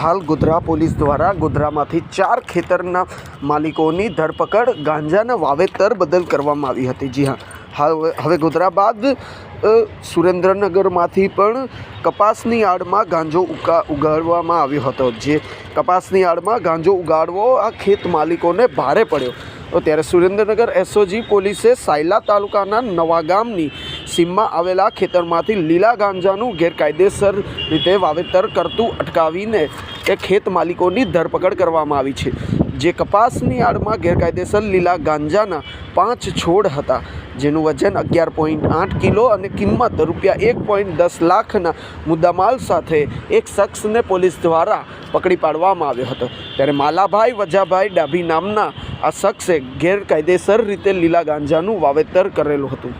હાલ ગોધરા પોલીસ દ્વારા ગોધરામાંથી 4 ખેતરના માલિકોની ધરપકડ ગાંજાના વાવેતર બદલ કરવામાં આવી હતી। જી હા, હવે ગોધરા બાદ સુરેન્દ્રનગરમાંથી પણ કપાસની આડમાં ગાંજો ઉગાડવામાં આવ્યો હતો। જે કપાસની આડમાં ગાંજો ઉગાડવો આ ખેત માલિકોને ભારે પડ્યો। તો ત્યારે સુરેન્દ્રનગર એસઓજી પોલીસે સાયલા તાલુકાના નવા ગામની સીમમાં આવેલા ખેતરમાંથી લીલા ગાંજાનું ગેરકાયદેસર રીતે વાવેતર કરતું અટકાવીને એ ખેત માલિકોની ધરપકડ કરવામાં આવી છે। જે કપાસની આડમાં ગેરકાયદેસર લીલા ગાંજાના 5 છોડ હતા, જેનું વજન 11.8 કિલો અને કિંમત ₹1.10 લાખના મુદ્દામાલ સાથે એક શખ્સને પોલીસ દ્વારા પકડી પાડવામાં આવ્યો હતો। ત્યારે માલાભાઈ વજાભાઈ ડાભી નામના આ શખ્સે ગેરકાયદેસર રીતે લીલા ગાંજાનું વાવેતર કરેલું હતું।